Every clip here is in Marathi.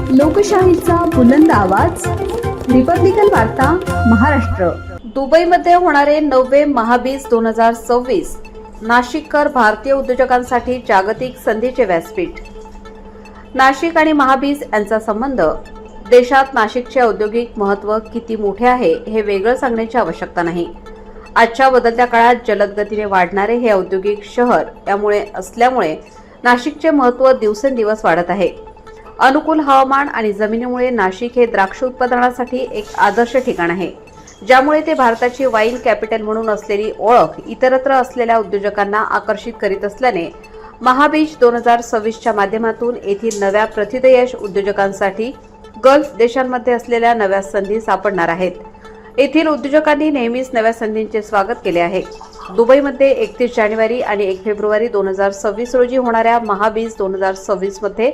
लोकशाहीचा बुलंद आवाज, रिपब्लिकन वार्ता महाराष्ट्र। दुबईमध्ये होणारे 9वे महाबीज 2026 नाशिककर भारतीय उद्योजकांसाठी जागतिक संधीचे व्यासपीठ। नाशिक आणि महाबीज यांचा संबंध, देशात नाशिकचे औद्योगिक महत्त्व किती मोठे आहे हे वेगळं सांगण्याची आवश्यकता नाही। आजच्या बदलत्या काळात जलद गतीने वाढणारे हे औद्योगिक शहर असल्यामुळे नाशिकचे महत्त्व दिवसेंदिवस वाढत आहे। अनुकूल हवामान आणि जमिनीमुळे नाशिक हे द्राक्ष उत्पादनासाठी एक आदर्श ठिकाण आहे, ज्यामुळे ते भारताची वाईन कॅपिटल म्हणून असलेली ओळख इतरत्र असलेल्या उद्योजकांना आकर्षित करीत असल्याने महाबीज 2026च्या माध्यमातून येथील नव्या प्रथितयश उद्योजकांसाठी गल्फ देशांमध्ये असलेल्या नव्या संधी सापडणार आहेत। येथील उद्योजकांनी नेहमीच नव्या संधींचे स्वागत केले आहे। दुबईमध्ये 31 जानेवारी आणि 1 फेब्रुवारी 2026 रोजी होणाऱ्या महाबीज 2026 मध्ये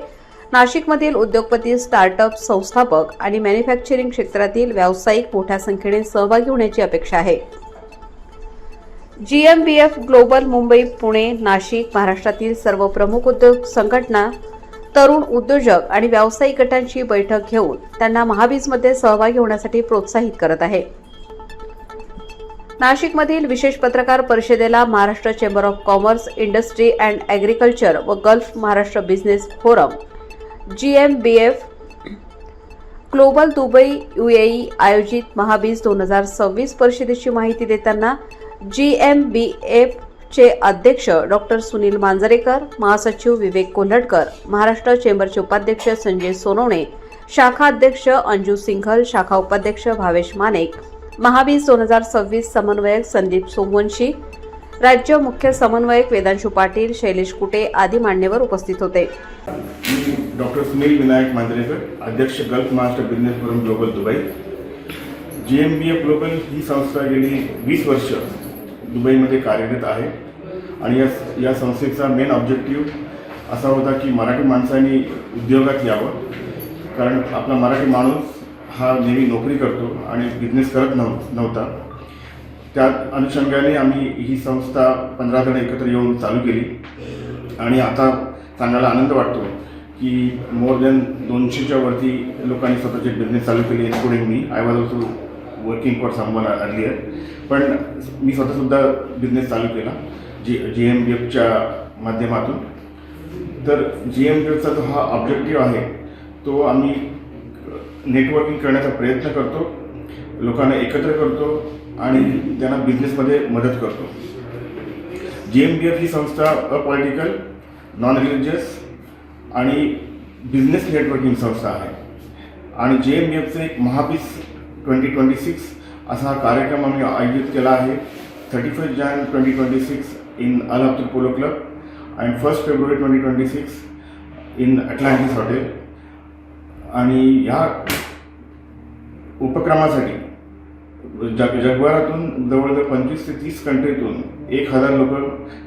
नाशिकमधील उद्योगपती, स्टार्टअप, संस्थापक आणि मॅन्युफॅक्चरिंग क्षेत्रातील व्यावसायिक मोठ्या संख्येने सहभागी होण्याची अपेक्षा आहे। GMBF ग्लोबल मुंबई, पुणे, नाशिक, महाराष्ट्रातील सर्व प्रमुख उद्योग संघटना, तरुण उद्योजक आणि व्यावसायिक गटांची बैठक घेऊन त्यांना महाबीजमध्ये सहभागी होण्यासाठी प्रोत्साहित करत आहे। नाशिकमधील विशेष पत्रकार परिषदेला Maharashtra chamber of commerce, industry and agriculture व Gulf Maharashtra business forum GMBF global Dubai UAE आयोजित महाबीज 2026 परिषदेची माहिती देताना GMBF चे अध्यक्ष डॉक्टर सुनील मांजरेकर, महासचिव विवेक कोल्हटकर, महाराष्ट्र चेंबरचे उपाध्यक्ष संजय सोनवणे, शाखा अध्यक्ष अंजू सिंघल, शाखा उपाध्यक्ष भावेश मानेक, महाबीज 2026 समन्वयक संदीप सोमवंशी, राज्य मुख्य समन्वयक वेदांशु पाटील, शैलेश कुटे आदी मान्यवर उपस्थित होते। डॉक्टर सुनील विनायक मांजरेकर, अध्यक्ष Gulf Maharashtra business forum global Dubai. GMBF global ही संस्था गेली 20 वर्ष दुबईमध्ये कार्यरत आहे आणि या संस्थेचा मेन ऑब्जेक्टिव्ह असा होता की मराठी माणसांनी उद्योगात यावं, कारण आपला मराठी माणूस हा नेहमी नोकरी करतो आणि बिझनेस करत नव्हता। त्या अनुषंगाने आम्ही ही संस्था 15 जण एकत्र येऊन चालू केली आणि आता सांगायला आनंद वाटतो की मोर दॅन 200च्या वरती लोकांनी स्वतःचे बिझनेस चालू केले, including me. I was also working for someone earlier, पण मी स्वतःसुद्धा बिझनेस चालू केला GMBFच्या माध्यमातून। तर GMBFचा जो हा ऑब्जेक्टिव्ह आहे तो आम्ही नेटवर्किंग करण्याचा प्रयत्न करतो, लोकांना एकत्र करतो आणि त्यांना बिझनेसमध्ये मदत करतो। GMBF ही संस्था अपॉलिटिकल, नॉन रिलिजियस आणि बिझनेस नेटवर्किंग संस्था आहे आणि GMBFचे एक महाबीज 2026 असा हा कार्यक्रम आम्ही आयोजित केला आहे 31 जानेवारी 2026 in Al Abdul polo club आणि 1 फेब्रुवारी 2026 इन अटलांटिस हॉटेल। आणि या उपक्रमासाठी जगभरातून जवळजवळ 25 ते 30 कंट्रीतून 1000 लोक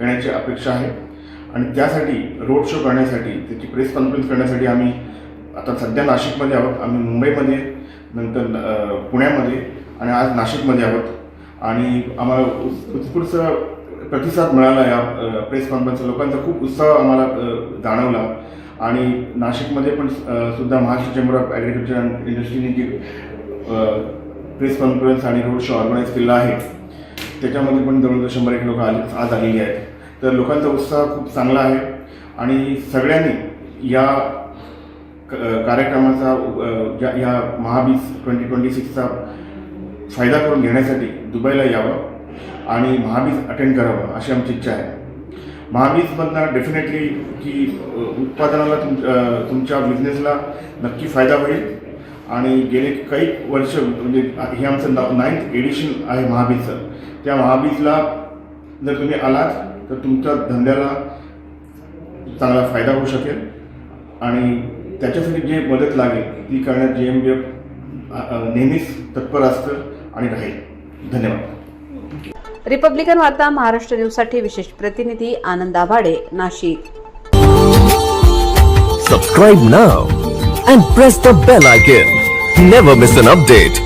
येण्याची अपेक्षा आहे आणि त्यासाठी रोड शो करण्यासाठी, त्याची प्रेस कॉन्फरन्स करण्यासाठी आम्ही आता सध्या नाशिकमध्ये आहोत। आम्ही मुंबईमध्ये, नंतर पुण्यामध्ये आणि आज नाशिकमध्ये आहोत आणि आम्हाला उत्स्फूर्त प्रतिसाद मिळाला या प्रेस कॉन्फरन्सचा। लोकांचा खूप उत्साह आम्हाला जाणवला आणि नाशिकमध्ये पण सुद्धा Maharashtra chamber of agriculture and इंडस्ट्रीने जी प्रेस कॉन्फरन्स आणि रोड शो ऑर्गनाईज केला आहे त्याच्यामध्ये पण जवळजवळ 100 लोक आज आलेली आहेत। तर लोकांचा उत्साह खूप चांगला आहे आणि सगळ्यांनी या कार्यक्रमाचा, या महाबीज 2026चा फायदा करून घेण्यासाठी दुबईला यावं आणि महाबीज अटेंड करावं अशी आमची इच्छा आहे। महाबीजमधनं डेफिनेटली की उत्पादनाला तुमच्या बिझनेसला नक्की फायदा होईल आणि गेले काही वर्ष, म्हणजे हे आमचं 9th एडिशन आहे महाबीजचं। त्या महाबीजला जर तुम्ही आलात तर तुमच्या धंद्याला चांगला फायदा होऊ शकेल आणि त्याच्यासाठी जी मदत लागेल ती करण्यात GMBF नेहमीच तत्पर असतं आणि राहील। धन्यवाद। रिपब्लिकन वार्ता महाराष्ट्र न्यूजसाठी विशेष प्रतिनिधी आनंद आभाडे, Nashik. Subscribe now and press the bell icon. Never miss an update.